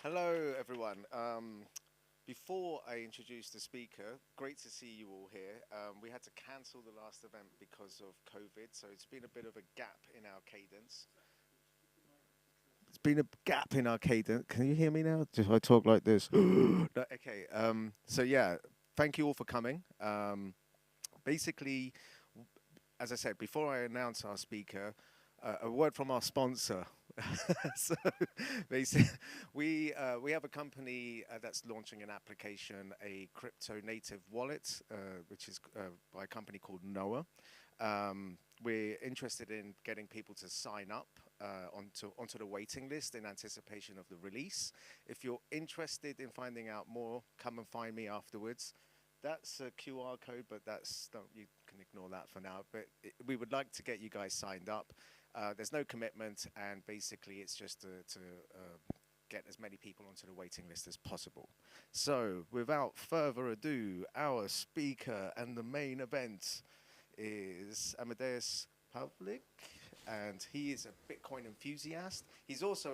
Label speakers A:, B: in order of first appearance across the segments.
A: Hello, everyone. Before I introduce the speaker, great to see you all here. We had to cancel the last event because of COVID, so it's been a bit of a gap in our cadence. It's been a gap in our cadence. Can you hear me now? Do I talk like this? No, okay. So yeah, thank you all for coming. Basically, as I said, before I announce our speaker, a word from our sponsor. So basically, we have a company that's launching an application, a crypto native wallet, which is by a company called Noah. We're interested in getting people to sign up onto the waiting list in anticipation of the release. If you're interested in finding out more, come and find me afterwards. That's a QR code, but you can ignore that for now. But we would like to get you guys signed up. There's no commitment, and basically it's just to get as many people onto the waiting list as possible. So, without further ado, our speaker and the main event is Amadeusz Pawlik, and he is a Bitcoin enthusiast. He's also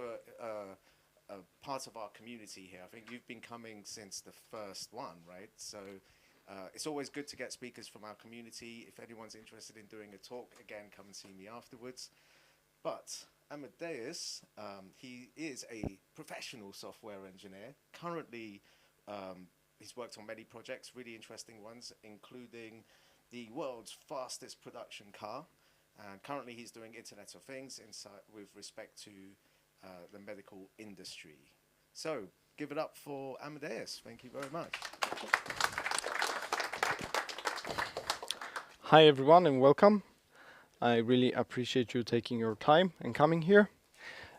A: a part of our community here. I think you've been coming since the first one, right? So it's always good to get speakers from our community. If anyone's interested in doing a talk, again, come and see me afterwards. But Amadeusz, he is a professional software engineer. Currently, he's worked on many projects, really interesting ones, including the world's fastest production car. And currently, he's doing Internet of Things with respect to the medical industry. So, give it up for Amadeusz. Thank you very much.
B: Hi everyone and welcome. I really appreciate you taking your time and coming here.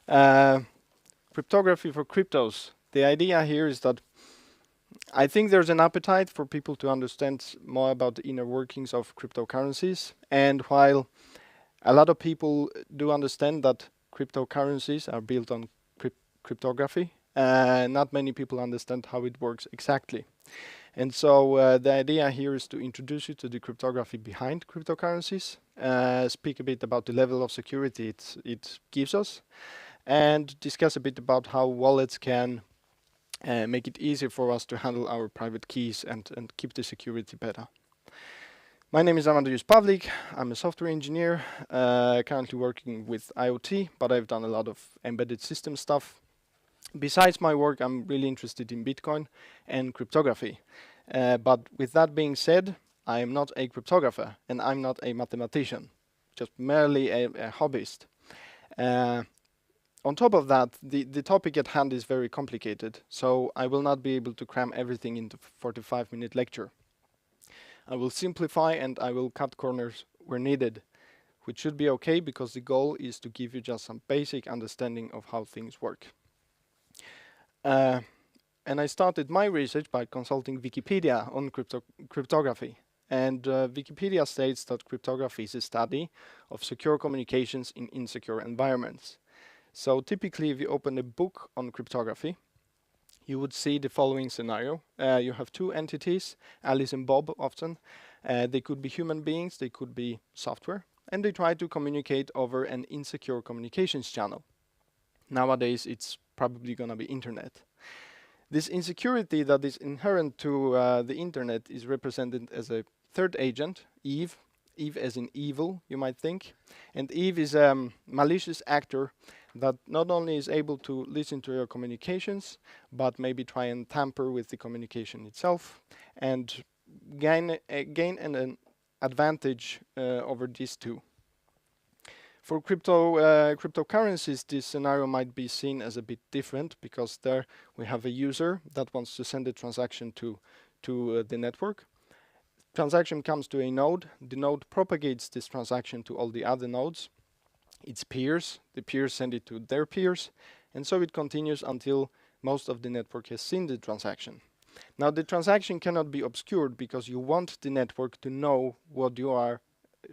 B: Cryptography for cryptos. The idea here is that I think there's an appetite for people to understand more about the inner workings of cryptocurrencies. And while a lot of people do understand that cryptocurrencies are built on cryptography, not many people understand how it works exactly. And so the idea here is to introduce you to the cryptography behind cryptocurrencies, speak a bit about the level of security it gives us, and discuss a bit about how wallets can make it easier for us to handle our private keys and keep the security better. My name is Amadeusz Pawlik. I'm a software engineer, currently working with IoT, but I've done a lot of embedded system stuff. Besides my work, I'm really interested in Bitcoin and cryptography. But with that being said, I am not a cryptographer and I'm not a mathematician, just merely a hobbyist. On top of that, the topic at hand is very complicated, so I will not be able to cram everything into a 45-minute lecture. I will simplify and I will cut corners where needed, which should be okay because the goal is to give you just some basic understanding of how things work. And I started my research by consulting Wikipedia on cryptography. And Wikipedia states that cryptography is a study of secure communications in insecure environments. So typically, if you open a book on cryptography, you would see the following scenario. You have two entities, Alice and Bob often. They could be human beings, they could be software, and they try to communicate over an insecure communications channel. Nowadays, it's probably going to be internet. This insecurity that is inherent to the internet is represented as a third agent, Eve. Eve as in evil, you might think. And Eve is a malicious actor that not only is able to listen to your communications, but maybe try and tamper with the communication itself and gain an advantage over these two. For cryptocurrencies, this scenario might be seen as a bit different because there we have a user that wants to send a transaction to the network. Transaction comes to a node. The node propagates this transaction to all the other nodes. Its peers, the peers send it to their peers, and so it continues until most of the network has seen the transaction. Now the transaction cannot be obscured because you want the network to know what you are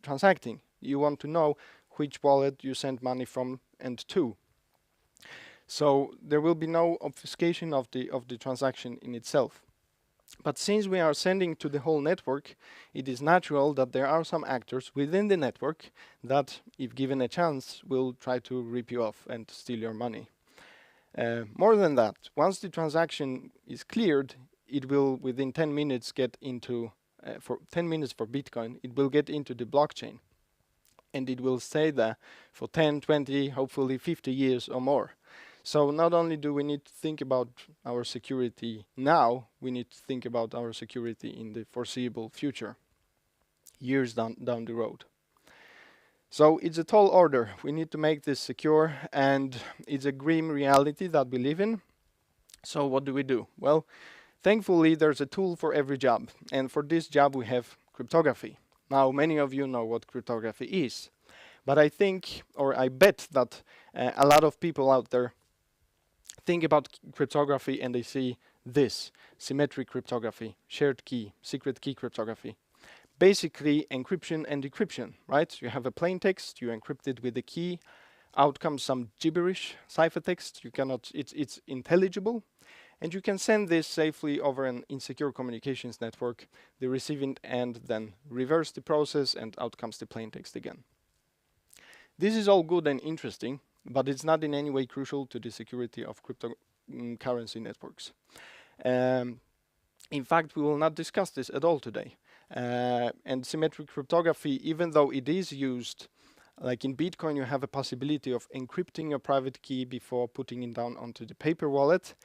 B: transacting. You want to know which wallet you send money from and to. So there will be no obfuscation of the transaction in itself. But since we are sending to the whole network, it is natural that there are some actors within the network that, if given a chance, will try to rip you off and steal your money. More than that, once the transaction is cleared, it will within 10 minutes get into, for 10 minutes for Bitcoin, it will get into the blockchain. And it will stay there for 10, 20, hopefully 50 years or more. So not only do we need to think about our security now, we need to think about our security in the foreseeable future, years down the road. So it's a tall order. We need to make this secure, and it's a grim reality that we live in. So what do we do? Well, thankfully there's a tool for every job, and for this job we have cryptography. Now many of you know what cryptography is, but I think, or I bet that a lot of people out there think about cryptography and they see this: symmetric cryptography, shared key, secret key cryptography. Basically encryption and decryption, right? You have a plain text, you encrypt it with a key, out comes some gibberish ciphertext, you cannot, it's intelligible, and you can send this safely over an insecure communications network. The receiving end then reverse the process and out comes the plain text again. This is all good and interesting, but it's not in any way crucial to the security of cryptocurrency networks. In fact, we will not discuss this at all today. And symmetric cryptography, even though it is used, like in Bitcoin, you have a possibility of encrypting a private key before putting it down onto the paper wallet.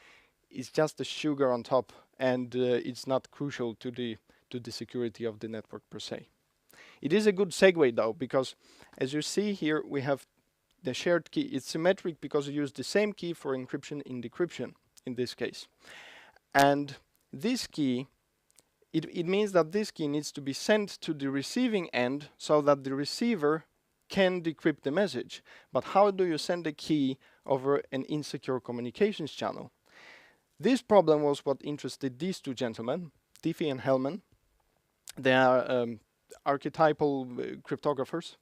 B: It's just the sugar on top, and it's not crucial to the security of the network per se. It is a good segue though, because as you see here, we have the shared key. It's symmetric because you use the same key for encryption and decryption in this case. And this key, it means that this key needs to be sent to the receiving end so that the receiver can decrypt the message. But how do you send a key over an insecure communications channel? This problem was what interested these two gentlemen, Diffie and Hellman. They are archetypal cryptographers,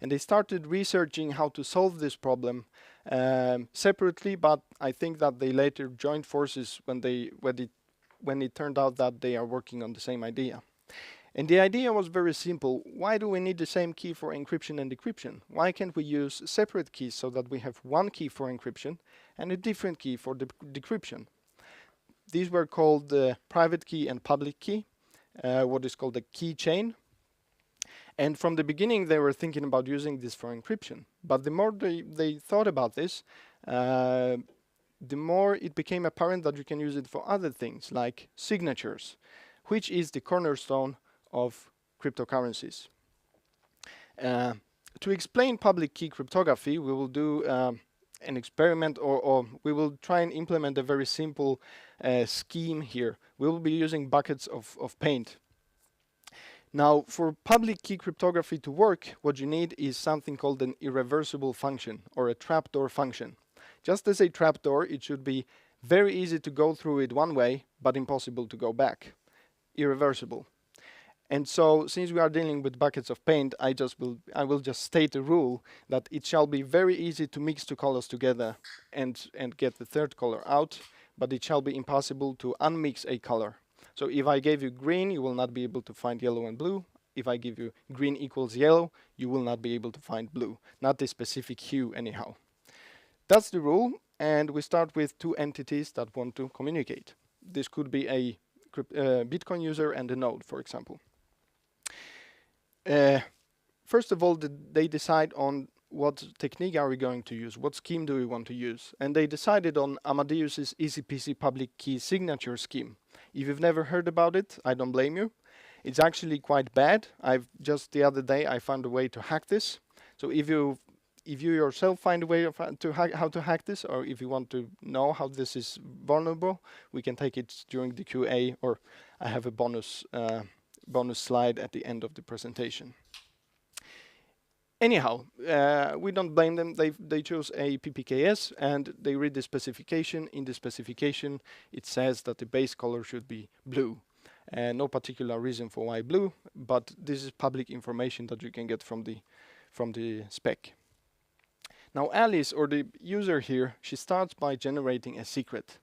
B: and they started researching how to solve this problem separately, but I think that they later joined forces when it turned out that they are working on the same idea. And the idea was very simple. Why do we need the same key for encryption and decryption? Why can't we use separate keys so that we have one key for encryption and a different key for decryption? These were called the private key and public key, what is called a key chain. And from the beginning, they were thinking about using this for encryption. But the more they thought about this, the more it became apparent that you can use it for other things, like signatures, which is the cornerstone of cryptocurrencies. To explain public key cryptography, we will do an experiment, or we will try and implement a very simple scheme here. We will be using buckets of paint. Now, for public key cryptography to work, what you need is something called an irreversible function, or a trapdoor function. Just as a trapdoor, it should be very easy to go through it one way, but impossible to go back. Irreversible. And so, since we are dealing with buckets of paint, I will just state a rule that it shall be very easy to mix two colors together and get the third color out, but it shall be impossible to unmix a color. So if I gave you green, you will not be able to find yellow and blue. If I give you green equals yellow, you will not be able to find blue. Not the specific hue anyhow. That's the rule, and we start with two entities that want to communicate. This could be a Bitcoin user and a node, for example. First of all, they decide on what technique are we going to use, what scheme do we want to use, and they decided on Amadeusz's easy peasy public key signature scheme. If you've never heard about it, I don't blame you. It's actually quite bad. Just the other day I found a way to hack this. So if you yourself find a way how to hack this, or if you want to know how this is vulnerable, we can take it during the QA, or I have a bonus slide at the end of the presentation. Anyhow, we don't blame them. They chose a PPKS and they read the specification. In the specification, it says that the base color should be blue. No particular reason for why blue, but this is public information that you can get from the spec. Now Alice, or the user here, she starts by generating a secret.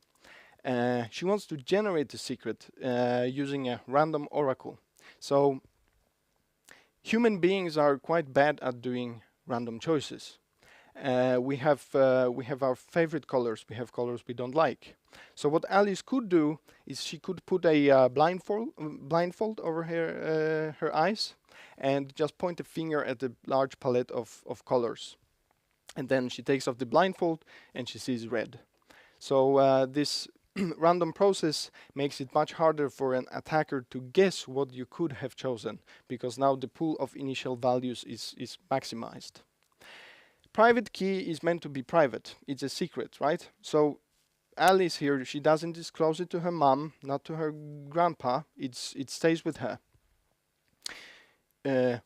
B: She wants to generate the secret using a random oracle. So human beings are quite bad at doing random choices. We have our favorite colors. We have colors we don't like. So what Alice could do is she could put a blindfold over her eyes and just point a finger at the large palette of colors. And then she takes off the blindfold and she sees red. So this random process makes it much harder for an attacker to guess what you could have chosen, because now the pool of initial values is maximized. Private key is meant to be private. It's a secret, right? So Alice here, she doesn't disclose it to her mom, not to her grandpa. It stays with her.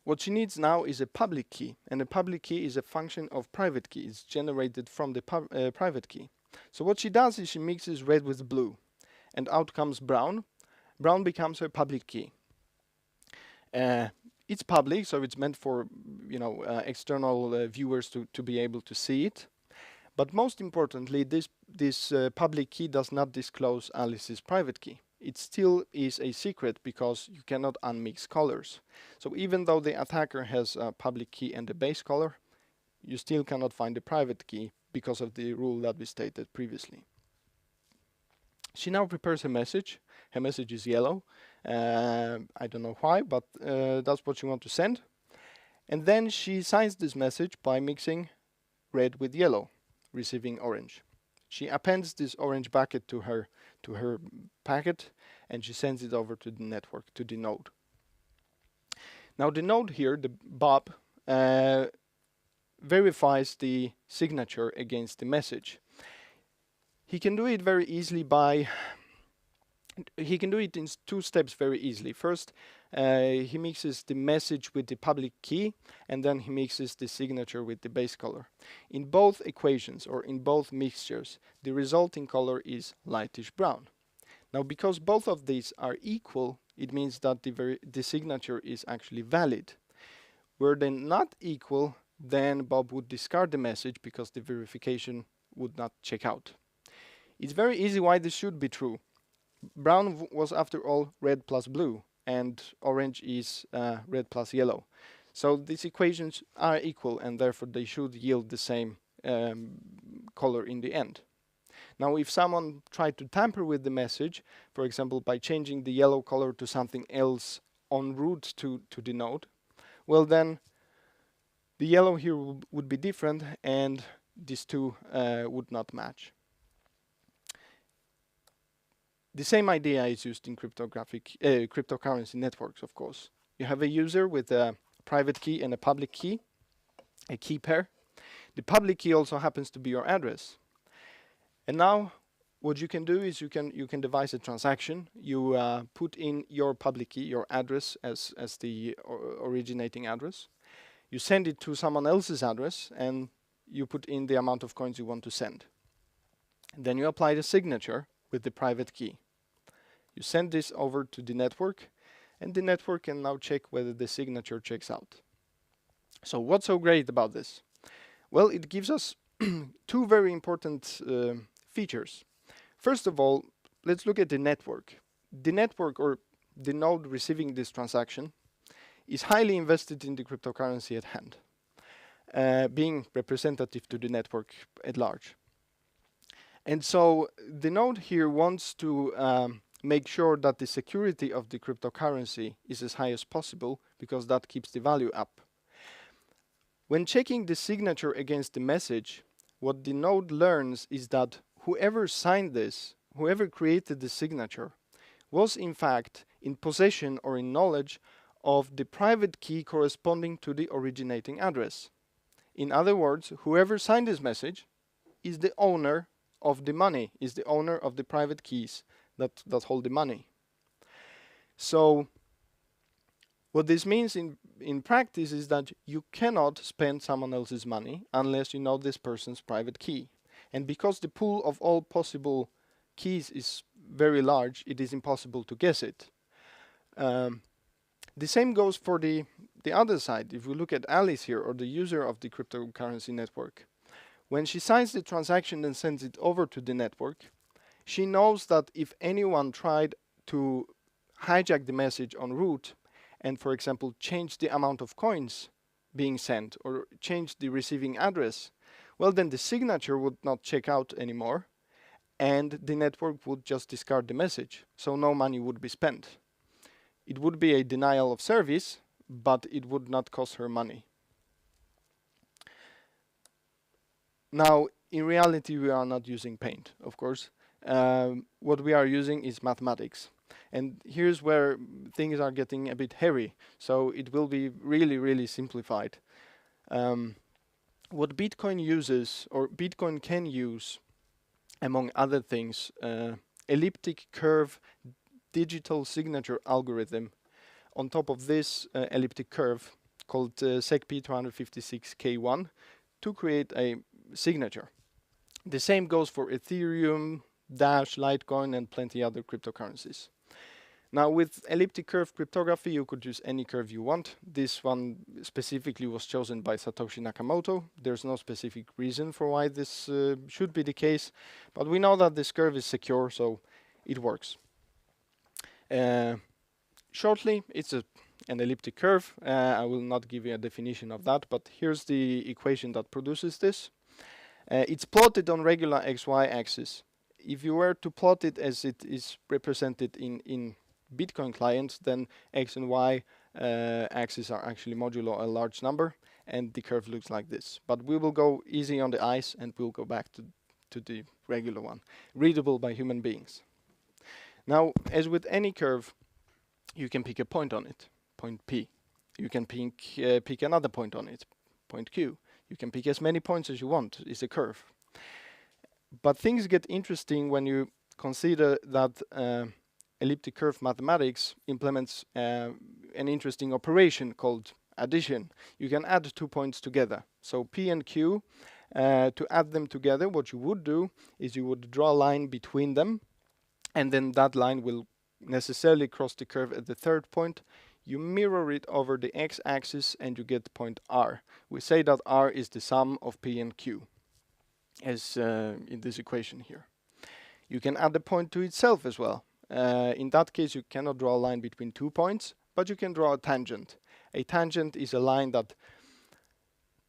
B: What she needs now is a public key, and a public key is a function of private key. It's generated from the private key. So what she does is she mixes red with blue, and out comes brown. Brown becomes her public key. It's public, so it's meant for external viewers to be able to see it. But most importantly, this public key does not disclose Alice's private key. It still is a secret because you cannot unmix colors. So even though the attacker has a public key and a base color, you still cannot find the private key because of the rule that we stated previously. She now prepares her message. Her message is yellow. I don't know why, but that's what she wants to send. And then she signs this message by mixing red with yellow, receiving orange. She appends this orange bucket to her packet, and she sends it over to the network, to the node. Now the node here, the Bob, verifies the signature against the message. He can do it very easily he can do it in two steps very easily. First, he mixes the message with the public key, and then he mixes the signature with the base color. In both equations, or in both mixtures, the resulting color is lightish brown. Now, because both of these are equal, it means that the signature is actually valid. Were they not equal, then Bob would discard the message because the verification would not check out. It's very easy why this should be true. Brown was, after all, red plus blue, and orange is red plus yellow. So these equations are equal, and therefore they should yield the same color in the end. Now, if someone tried to tamper with the message, for example, by changing the yellow color to something else en route to the node, well then, the yellow here would be different, and these two would not match. The same idea is used in cryptocurrency networks, of course. You have a user with a private key and a public key, a key pair. The public key also happens to be your address. And now what you can do is you can devise a transaction. You put in your public key, your address as the originating address. You send it to someone else's address, and you put in the amount of coins you want to send. And then you apply the signature with the private key. You send this over to the network, and the network can now check whether the signature checks out. So what's so great about this? Well, it gives us two very important features. First of all, let's look at the network. The network, or the node receiving this transaction, is highly invested in the cryptocurrency at hand, being representative to the network at large. And so the node here wants to make sure that the security of the cryptocurrency is as high as possible, because that keeps the value up. When checking the signature against the message, what the node learns is that whoever signed this, whoever created the signature, was in fact in possession or in knowledge of the private key corresponding to the originating address. In other words, whoever signed this message is the owner of the money, is the owner of the private keys that hold the money. So what this means in practice is that you cannot spend someone else's money unless you know this person's private key. And because the pool of all possible keys is very large, it is impossible to guess it. The same goes for the other side. If we look at Alice here, or the user of the cryptocurrency network, when she signs the transaction and sends it over to the network, she knows that if anyone tried to hijack the message en route and, for example, change the amount of coins being sent or change the receiving address, well, then the signature would not check out anymore, and the network would just discard the message, so no money would be spent. It would be a denial of service, but it would not cost her money. Now, in reality, we are not using Paint, of course. What we are using is mathematics. And here's where things are getting a bit hairy, so it will be really, really simplified. What Bitcoin uses, or Bitcoin can use, among other things, elliptic curve digital signature algorithm. On top of this elliptic curve called SecP256K1 to create a signature. The same goes for Ethereum, Dash, Litecoin, and plenty other cryptocurrencies. Now, with elliptic curve cryptography, you could use any curve you want. This one specifically was chosen by Satoshi Nakamoto. There's no specific reason for why this should be the case, but we know that this curve is secure, so it works. Shortly, it's an elliptic curve. I will not give you a definition of that, but here's the equation that produces this. It's plotted on regular XY axis. If you were to plot it as it is represented in Bitcoin clients, then X and Y axes are actually modulo a large number, and the curve looks like this. But we will go easy on the eyes, and we'll go back to the regular one, readable by human beings. Now, as with any curve, you can pick a point on it, point P. You can pick another point on it, point Q. You can pick as many points as you want. It's a curve. But things get interesting when you consider that elliptic curve mathematics implements an interesting operation called addition. You can add 2 points together. So P and Q, to add them together, what you would do is you would draw a line between them, and then that line will necessarily cross the curve at the third point. You mirror it over the x-axis and you get point R. We say that R is the sum of P and Q, as in this equation here. You can add a point to itself as well. In that case, you cannot draw a line between 2 points, but you can draw a tangent. A tangent is a line that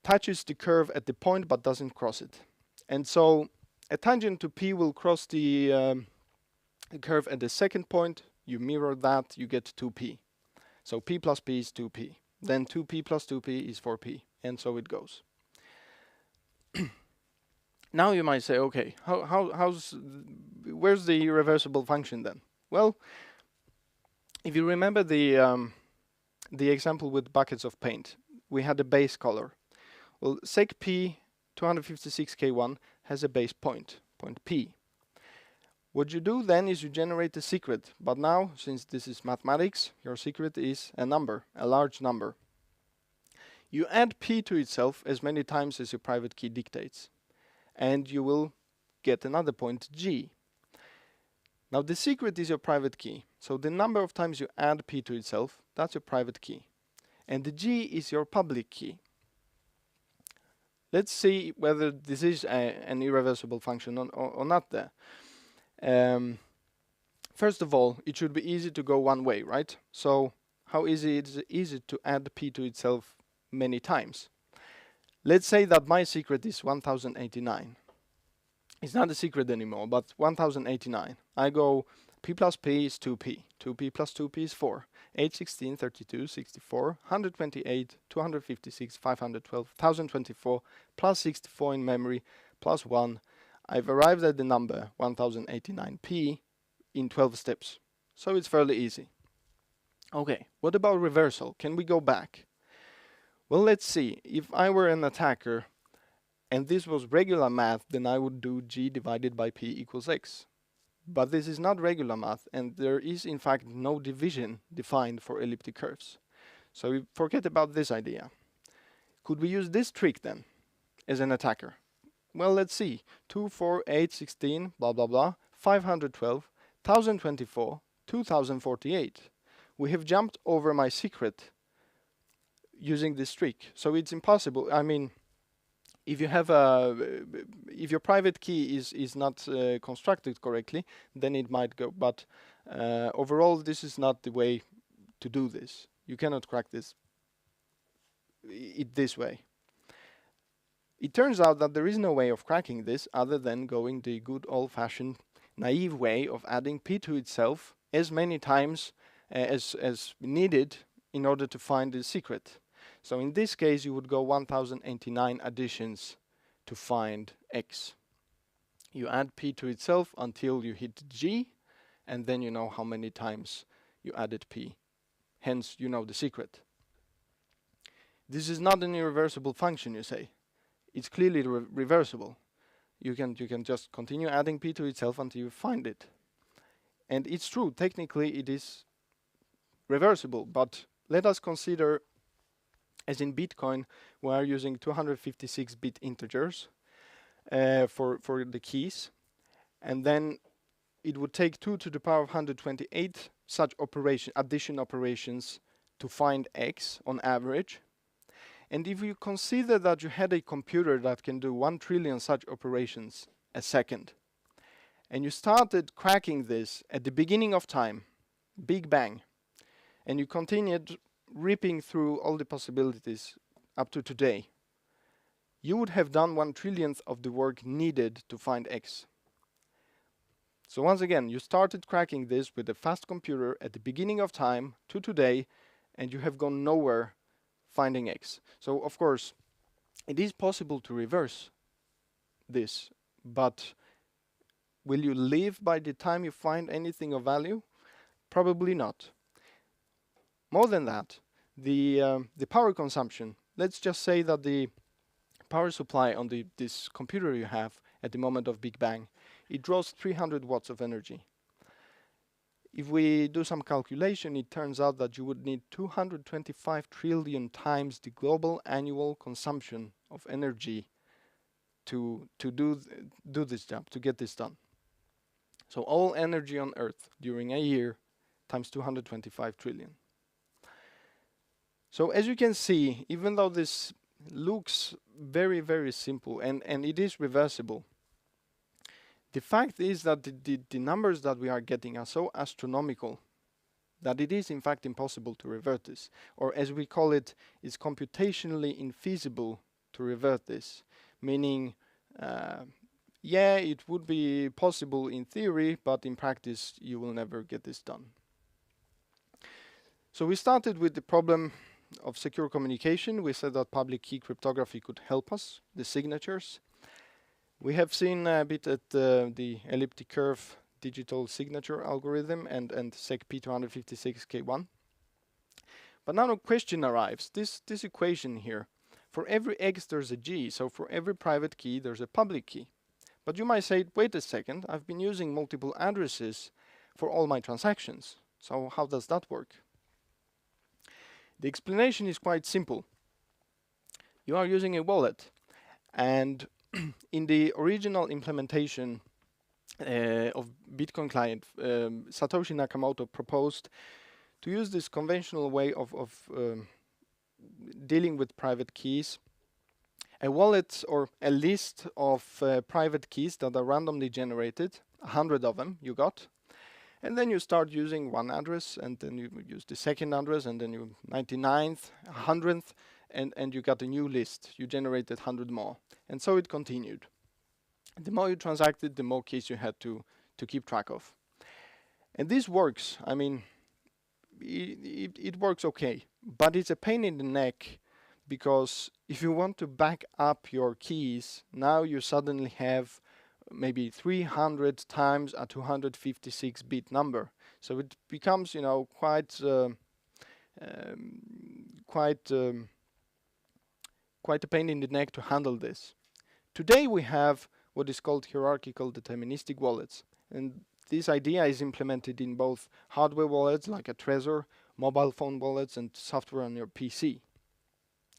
B: touches the curve at the point but doesn't cross it. And so a tangent to P will cross the curve at the second point. You mirror that, you get 2P. So P plus P is 2P. Then 2P plus 2P is 4P, and so it goes. Now you might say, okay, where's the irreversible function then? Well, if you remember the example with buckets of paint, we had a base color. Well, SecP 256K1 has a base point, point P. What you do then is you generate a secret, but now, since this is mathematics, your secret is a number, a large number. You add P to itself as many times as your private key dictates, and you will get another point G. Now the secret is your private key, so the number of times you add P to itself, that's your private key. And the G is your public key. Let's see whether this is an irreversible function or not there. First of all, it should be easy to go one way, right? So how easy is it to add P to itself many times? Let's say that my secret is 1089. It's not a secret anymore, but 1089. I go P plus P is 2P. 2P plus 2P is 4. 8, 16, 32, 64, 128, 256, 512, 1024, plus 64 in memory, plus 1. I've arrived at the number 1089P in 12 steps. So it's fairly easy. Okay, what about reversal? Can we go back? Well, let's see. If I were an attacker and this was regular math, then I would do G divided by P equals X. But this is not regular math, and there is in fact no division defined for elliptic curves. So we forget about this idea. Could we use this trick then as an attacker? Well, let's see. 2, 4, 8, 16, blah, blah, blah, 512, 1024, 2048. We have jumped over my secret using this trick. So it's impossible. I mean, if you have if your private key is not constructed correctly, then it might go. But overall, this is not the way to do this. You cannot crack this way. It turns out that there is no way of cracking this other than going the good old-fashioned naive way of adding p to itself as many times as needed in order to find the secret. So in this case, you would go 1089 additions to find x. You add p to itself until you hit g, and then you know how many times you added p. Hence, you know the secret. This is not an irreversible function, you say. It's clearly reversible. You can just continue adding p to itself until you find it. And it's true, technically it is reversible, but let us consider, as in Bitcoin, we are using 256-bit integers for the keys, and then it would take 2 to the power of 128 such addition operations to find x on average. And if you consider that you had a computer that can do 1 trillion such operations a second, and you started cracking this at the beginning of time, Big Bang, and you continued ripping through all the possibilities up to today, you would have done 1 trillionth of the work needed to find x. So once again, you started cracking this with a fast computer at the beginning of time to today, and you have gone nowhere finding x. So of course, it is possible to reverse this, but will you live by the time you find anything of value? Probably not. More than that, the power consumption. Let's just say that the power supply on this computer you have at the moment of Big Bang, it draws 300 watts of energy. If we do some calculation, it turns out that you would need 225 trillion times the global annual consumption of energy to do this job, to get this done. So all energy on Earth during a year times 225 trillion. So as you can see, even though this looks very, very simple and it is reversible, the fact is that the numbers that we are getting are so astronomical that it is in fact impossible to revert this. Or as we call it, it's computationally infeasible to revert this. Meaning, yeah, it would be possible in theory, but in practice you will never get this done. So we started with the problem of secure communication. We said that public key cryptography could help us, the signatures. We have seen a bit at the elliptic curve digital signature algorithm and SEC P256K1. But now a question arrives. This equation here, for every X there's a G, so for every private key there's a public key. But you might say, wait a second, I've been using multiple addresses for all my transactions. So how does that work? The explanation is quite simple. You are using a wallet, and in the original implementation of Bitcoin client, Satoshi Nakamoto proposed to use this conventional way of dealing with private keys, a wallet or a list of private keys that are randomly generated, 100 of them you got, and then you start using one address, and then you use the second address, and then you 99th, 100th, and you got a new list. You generated 100 more. And so it continued. The more you transacted, the more keys you had to keep track of. And this works. I mean, it works okay. But it's a pain in the neck, because if you want to back up your keys, now you suddenly have maybe 300 times a 256-bit number. So it becomes, you know, quite a pain in the neck to handle this. Today we have what is called hierarchical deterministic wallets, and this idea is implemented in both hardware wallets like a Trezor, mobile phone wallets, and software on your PC.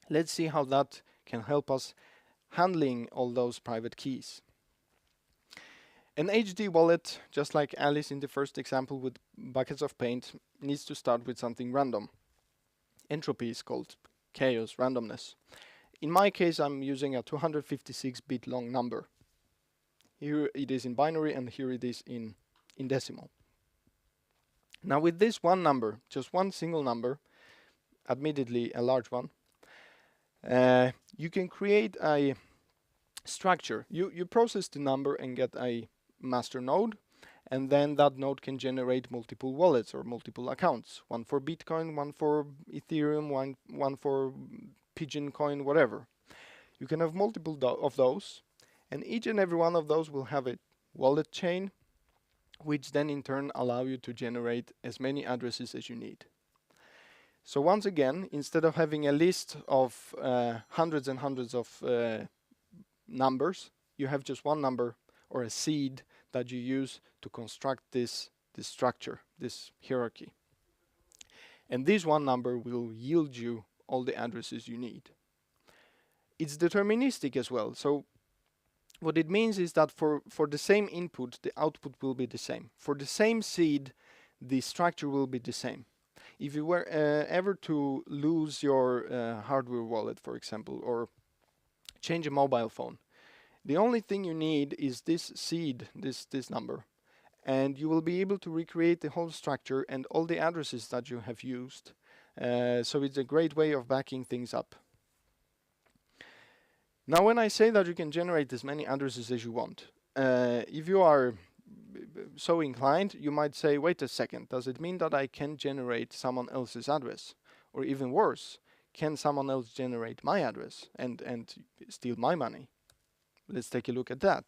B: Let's see how that can help us handling all those private keys. An HD wallet, just like Alice in the first example with buckets of paint, needs to start with something random. Entropy is called chaos, randomness. In my case, I'm using a 256-bit long number. Here it is in binary, and here it is in decimal. Now with this one number, just one single number, admittedly a large one, you can create a structure. You process the number and get a master node, and then that node can generate multiple wallets or multiple accounts. One for Bitcoin, one for Ethereum, one for Pigeon Coin, whatever. You can have multiple of those, and each and every one of those will have a wallet chain, which then in turn allow you to generate as many addresses as you need. So once again, instead of having a list of hundreds and hundreds of numbers, you have just one number or a seed that you use to construct this structure, this hierarchy. And this one number will yield you all the addresses you need. It's deterministic as well. So what it means is that for the same input, the output will be the same. For the same seed, the structure will be the same. If you were ever to lose your hardware wallet, for example, or change a mobile phone, the only thing you need is this seed, this number, and you will be able to recreate the whole structure and all the addresses that you have used. So it's a great way of backing things up. Now, when I say that you can generate as many addresses as you want, if you are so inclined, you might say, wait a second, does it mean that I can generate someone else's address? Or even worse, can someone else generate my address and steal my money? Let's take a look at that.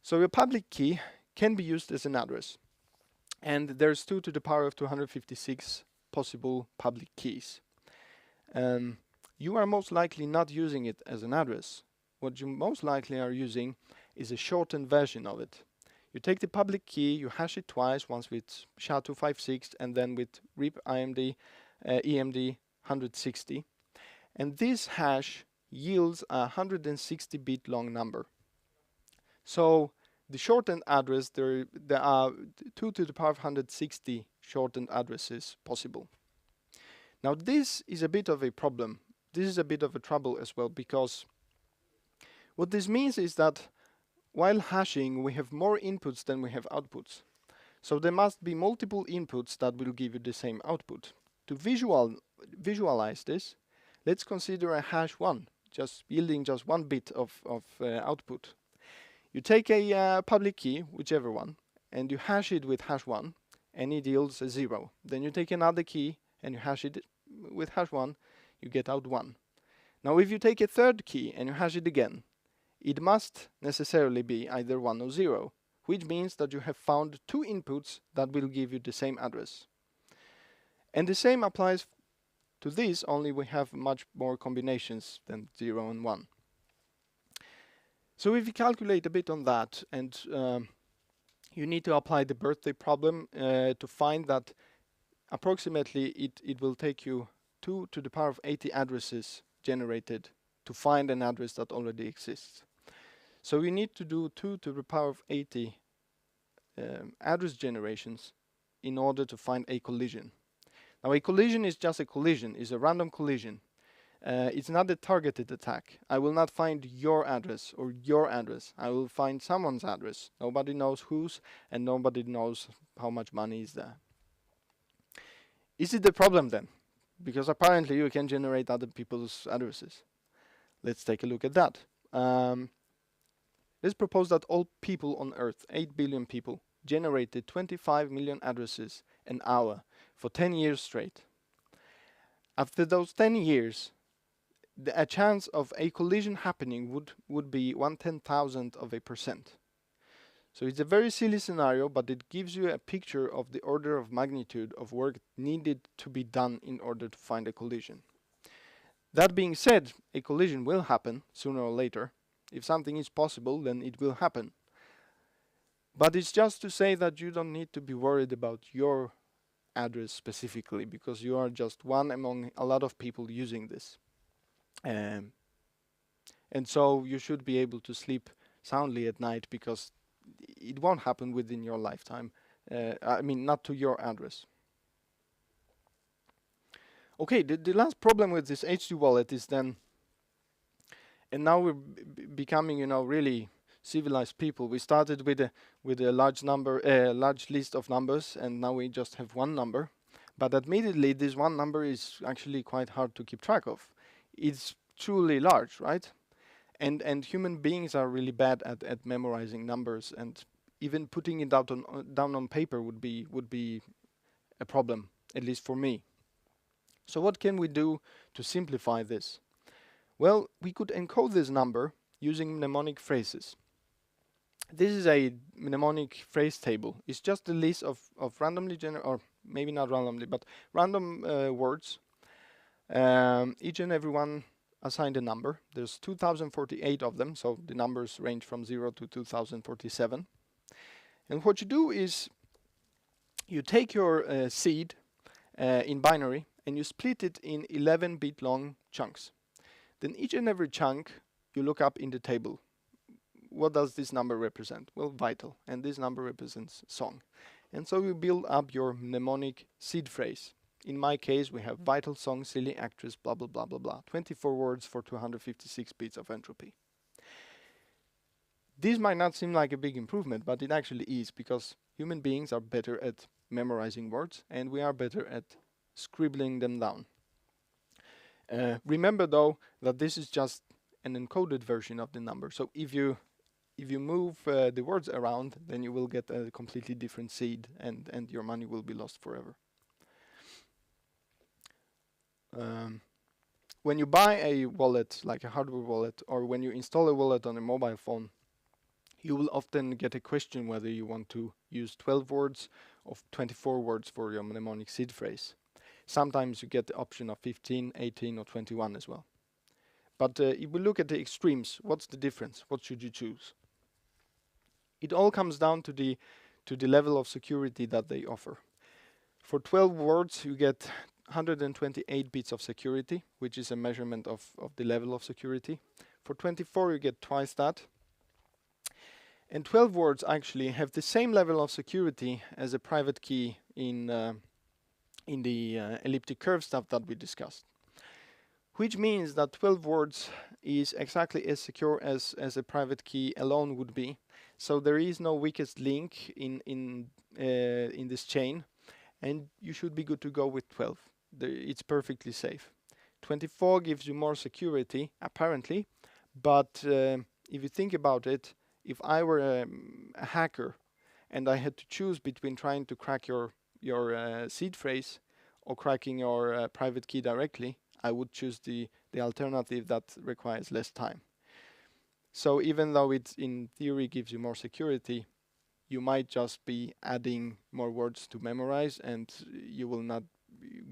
B: So a public key can be used as an address. And there's 2 to the power of 256 possible public keys. You are most likely not using it as an address. What you most likely are using is a shortened version of it. You take the public key, you hash it twice, once with SHA-256 and then with RIP EMD 160. And this hash yields a 160-bit long number. So the shortened address, there are 2 to the power of 160 shortened addresses possible. Now this is a bit of a problem. This is a bit of a trouble as well, because what this means is that while hashing, we have more inputs than we have outputs. So there must be multiple inputs that will give you the same output. To visualize this, let's consider a hash 1, just yielding just 1 bit of output. You take a public key, whichever one, and you hash it with hash 1, and it yields a 0. Then you take another key, and you hash it with hash 1, you get out 1. Now if you take a third key and you hash it again, it must necessarily be either 1 or 0, which means that you have found 2 inputs that will give you the same address. And the same applies to this, only we have much more combinations than 0 and 1. So if you calculate a bit on that, and you need to apply the birthday problem to find that approximately it will take you 2 to the power of 80 addresses generated to find an address that already exists. So you need to do 2 to the power of 80 address generations in order to find a collision. Now a collision is just a collision, is a random collision. It's not a targeted attack. I will not find your address or your address. I will find someone's address. Nobody knows whose, and nobody knows how much money is there. Is it a problem then? Because apparently you can generate other people's addresses. Let's take a look at that. Let's propose that all people on Earth, 8 billion people, generated 25 million addresses an hour for 10 years straight. After those 10 years, a chance of a collision happening would be 1/10,000 of a percent. So it's a very silly scenario, but it gives you a picture of the order of magnitude of work needed to be done in order to find a collision. That being said, a collision will happen sooner or later. If something is possible, then it will happen. But it's just to say that you don't need to be worried about your address specifically, because you are just one among a lot of people using this. And so you should be able to sleep soundly at night, because it won't happen within your lifetime. I mean, not to your address. Okay, the last problem with this H2 wallet is then, and now we're becoming, really civilized people. We started with a large number, large list of numbers, and now we just have one number. But admittedly, this one number is actually quite hard to keep track of. It's truly large, right? And human beings are really bad at memorizing numbers, and even putting it out on down on paper would be a problem, at least for me. So what can we do to simplify this? Well, we could encode this number using mnemonic phrases. This is a mnemonic phrase table. It's just a list of randomly or maybe not randomly, but random words. Each and every one assigned a number. There's 2048 of them, so the numbers range from 0 to 2047. And what you do is you take your seed in binary and you split it in 11-bit long chunks. Then each and every chunk you look up in the table. What does this number represent? Well, vital, and this number represents song. And so you build up your mnemonic seed phrase. In my case, we have vital, song, silly, actress, blah, blah, blah, blah, blah. 24 words for 256 bits of entropy. This might not seem like a big improvement, but it actually is, because human beings are better at memorizing words, and we are better at scribbling them down. Remember, though, that this is just an encoded version of the number. So if you move the words around, then you will get a completely different seed, and your money will be lost forever. When you buy a wallet, like a hardware wallet, or when you install a wallet on a mobile phone, you will often get a question whether you want to use 12 words or 24 words for your mnemonic seed phrase. Sometimes you get the option of 15, 18, or 21 as well. But if we look at the extremes, what's the difference? What should you choose? It all comes down to the level of security that they offer. For 12 words, you get 128 bits of security, which is a measurement of the level of security. For 24, you get twice that. And 12 words actually have the same level of security as a private key in the elliptic curve stuff that we discussed. Which means that 12 words is exactly as secure as a private key alone would be. So there is no weakest link in this chain, and you should be good to go with 12. It's perfectly safe. 24 gives you more security, apparently, but if you think about it, if I were a hacker and I had to choose between trying to crack your seed phrase or cracking your private key directly, I would choose the alternative that requires less time. So even though it in theory gives you more security, you might just be adding more words to memorize, and you will not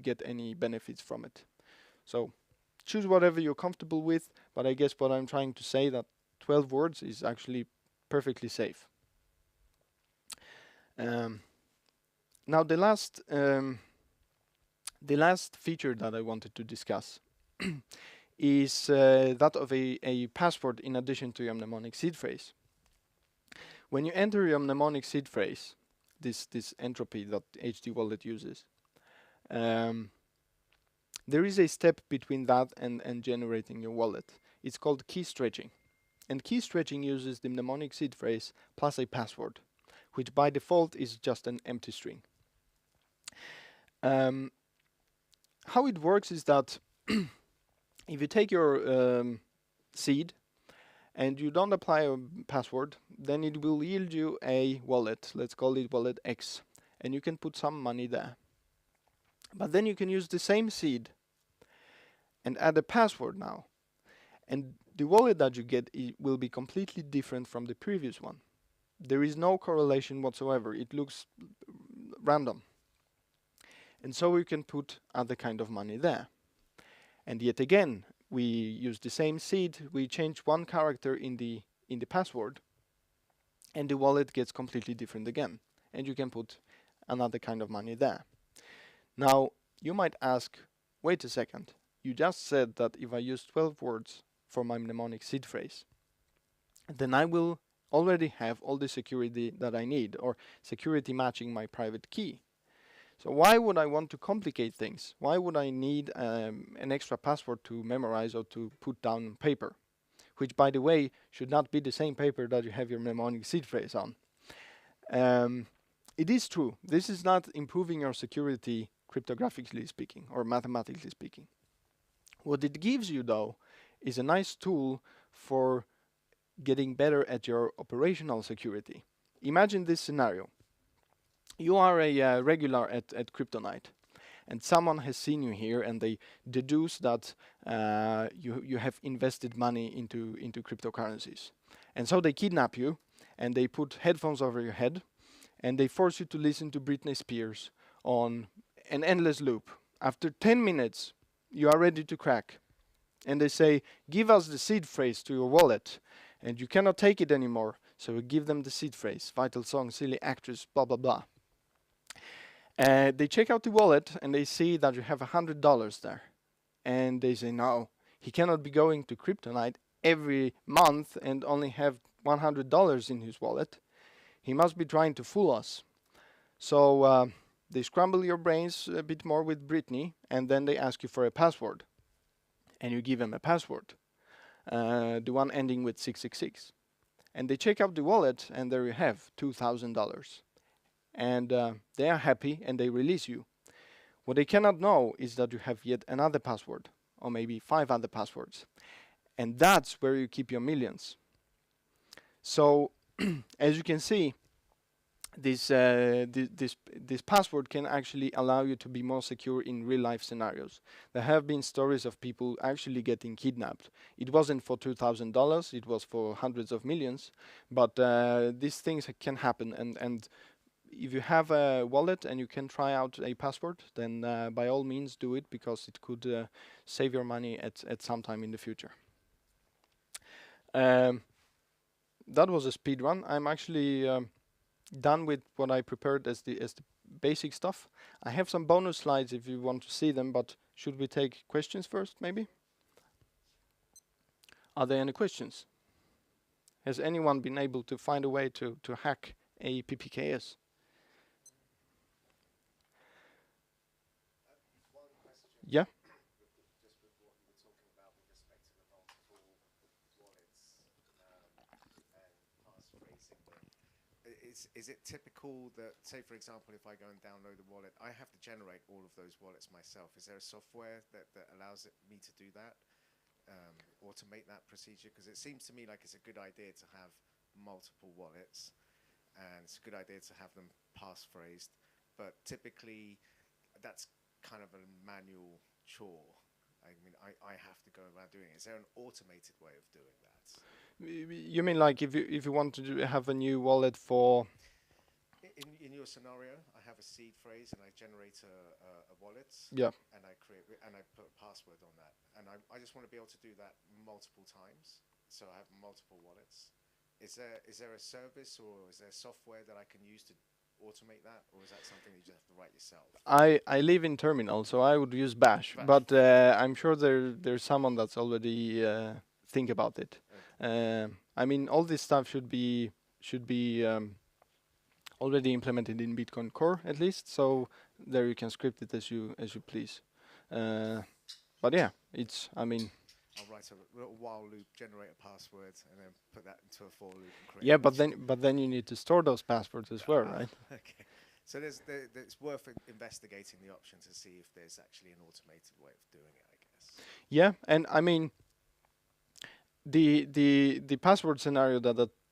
B: get any benefits from it. So choose whatever you're comfortable with, but I guess what I'm trying to say that 12 words is actually perfectly safe. Now the last feature that I wanted to discuss is that of a password in addition to your mnemonic seed phrase. When you enter your mnemonic seed phrase, this entropy that HD Wallet uses, there is a step between that and generating your wallet. It's called key stretching. And key stretching uses the mnemonic seed phrase plus a password, which by default is just an empty string. How it works is that if you take your seed and you don't apply a password, then it will yield you a wallet. Let's call it wallet X. And you can put some money there. But then you can use the same seed and add a password now. And the wallet that you get will be completely different from the previous one. There is no correlation whatsoever. It looks random. And so we can put other kind of money there. And yet again, we use the same seed, we change one character in the password, and the wallet gets completely different again. And you can put another kind of money there. Now, you might ask, wait a second, you just said that if I use 12 words for my mnemonic seed phrase, then I will already have all the security that I need, or security matching my private key. So why would I want to complicate things? Why would I need an extra password to memorize or to put down on paper? Which, by the way, should not be the same paper that you have your mnemonic seed phrase on. It is true. This is not improving your security cryptographically speaking or mathematically speaking. What it gives you, though, is a nice tool for getting better at your operational security. Imagine this scenario. You are a regular at Kryptonite, and someone has seen you here, and they deduce that you have invested money into cryptocurrencies. And so they kidnap you, and they put headphones over your head, and they force you to listen to Britney Spears on an endless loop. After 10 minutes, you are ready to crack. And they say, give us the seed phrase to your wallet. And you cannot take it anymore. So you give them the seed phrase, vital song, silly actress, blah, blah, blah. They check out the wallet and they see that you have $100 there. And they say, no, he cannot be going to Kryptonite every month and only have $100 in his wallet. He must be trying to fool us. So they scramble your brains a bit more with Britney, and then they ask you for a password. And you give them a password, the one ending with 666. And they check out the wallet, and there you have $2,000. And they are happy, and they release you. What they cannot know is that you have yet another password, or maybe 5 other passwords. And that's where you keep your millions. So, as you can see, this password can actually allow you to be more secure in real-life scenarios. There have been stories of people actually getting kidnapped. It wasn't for $2,000, it was for hundreds of millions. But these things can happen, and if you have a wallet and you can try out a password, then by all means do it, because it could save your money at some time in the future. That was a speed run. I'm actually done with what I prepared as the basic stuff. I have some bonus slides if you want to see them, but should we take questions first, maybe? Are there any questions? Has anyone been able to find a way to hack a PPKS?
A: One question.
B: Yeah.
A: Just with what you were talking about with respect to the multiple wallets and passphrasing them. Is it typical that, say for example, if I go and download a wallet, I have to generate all of those wallets myself? Is there a software that allows me to do that, automate that procedure? Because it seems to me like it's a good idea to have multiple wallets, and it's a good idea to have them passphrased, but typically that's kind of a manual chore. I mean, I have to go around doing it. Is there an automated way of doing that?
B: You mean like if you want to have a new wallet for?
A: In your scenario, I have a seed phrase and I generate a wallet.
B: Yeah.
A: And I put a password on that, and I just want to be able to do that multiple times. So I have multiple wallets. Is there a service or is there software that I can use to automate that, or is that something you just have to write yourself?
B: I live in Terminal, so I would use Bash. But I'm sure there's someone that's already think about it. Okay. I mean, all this stuff should be already implemented in Bitcoin Core at least, so there you can script it as you please. But yeah, I mean.
A: I'll write a little while loop, generate a password, and then put that into a for loop. And create
B: yeah, but then you need to store those passwords as well, right?
A: Okay. So it's worth investigating the option to see if there's actually an automated way of doing it, I guess.
B: Yeah, and I mean, the password scenario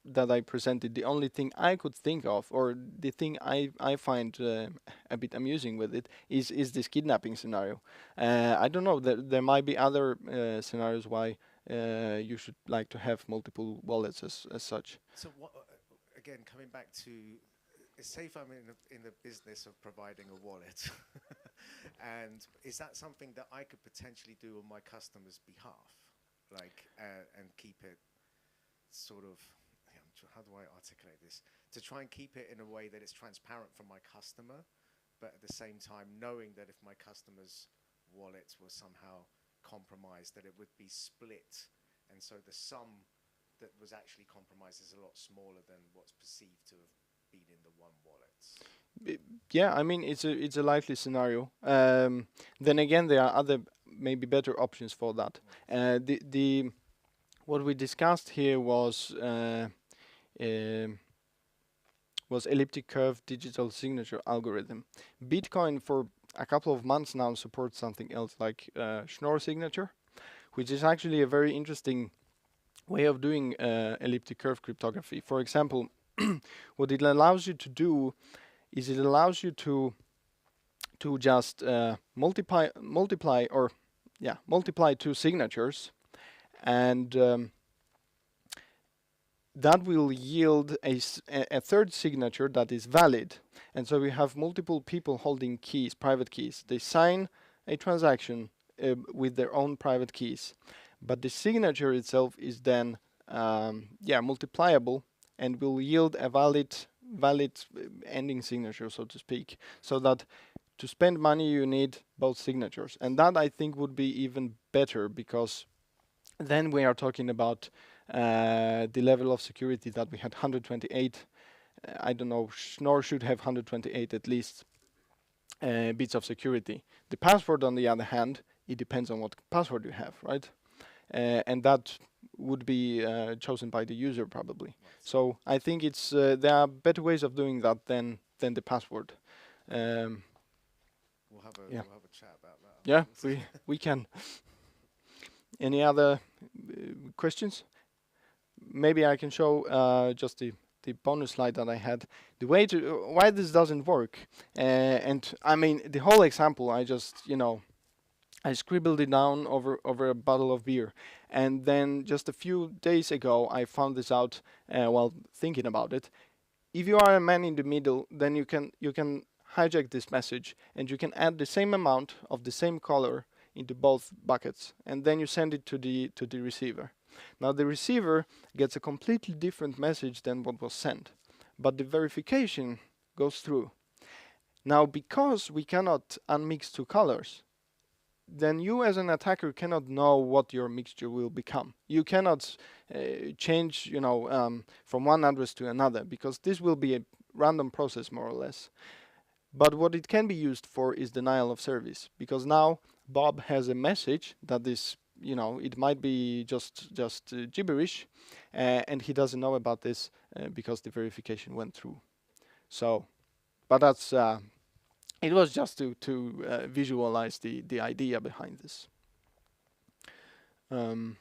B: that I presented, the only thing I could think of, or the thing I find a bit amusing with it, is this kidnapping scenario. I don't know, there might be other scenarios why you should like to have multiple wallets as such.
A: So what, again, coming back to, say if I'm in the business of providing a wallet, and is that something that I could potentially do on my customer's behalf, like, and keep it sort of, how do I articulate this? To try and keep it in a way that it's transparent for my customer, but at the same time knowing that if my customer's wallet was somehow compromised, that it would be split, and so the sum that was actually compromised is a lot smaller than what's perceived to have been in the one wallet.
B: Yeah, I mean, it's a likely scenario. Then again, there are other maybe better options for that. What we discussed here was elliptic curve digital signature algorithm. Bitcoin for a couple of months now supports something else like Schnorr signature, which is actually a very interesting way of doing elliptic curve cryptography. For example, what it allows you to do is it allows you to just multiply two signatures, and that will yield a third signature that is valid. And so we have multiple people holding keys, private keys. They sign a transaction with their own private keys, but the signature itself is then multipliable and will yield a valid ending signature, so to speak. So that to spend money you need both signatures, and that I think would be even better, because then we are talking about the level of security that we had 128. I don't know, Schnorr should have 128 at least bits of security. The password, on the other hand, it depends on what password you have, right? And that would be chosen by the user probably. So I think it's there are better ways of doing that than the password.
A: We'll have a chat about that.
B: Yeah, we can. Any other questions? Maybe I can show just the bonus slide that I had. The way to why this doesn't work, and I mean the whole example. I just I scribbled it down over a bottle of beer, and then just a few days ago I found this out while thinking about it. If you are a man in the middle, then you can hijack this message, and you can add the same amount of the same color into both buckets, and then you send it to the receiver. Now the receiver gets a completely different message than what was sent, but the verification goes through. Now because we cannot unmix two colors, then you as an attacker cannot know what your mixture will become. You cannot change from one address to another, because this will be a random process more or less. But what it can be used for is denial of service, because now Bob has a message that is, it might be just gibberish, and he doesn't know about this because the verification went through. So, but that's it was just to visualize the idea behind this. Anyone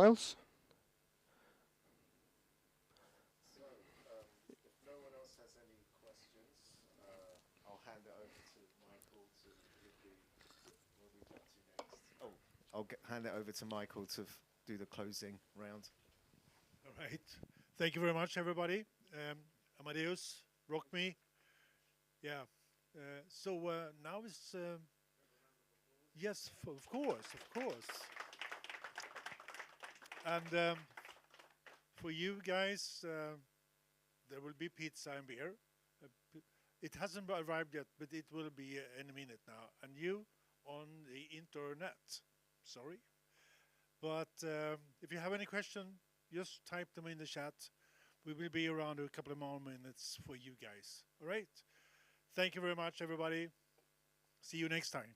B: else?
A: I'll hand it over to Michael to do the closing round.
C: All right. Thank you very much, everybody. Amadeusz, rock me. Yeah. Now is yes, of course. And for you guys, there will be pizza and beer. It hasn't arrived yet, but it will be in a minute now. And you on the internet. Sorry. But if you have any question, just type them in the chat. We will be around a couple of more minutes for you guys. All right? Thank you very much, everybody. See you next time.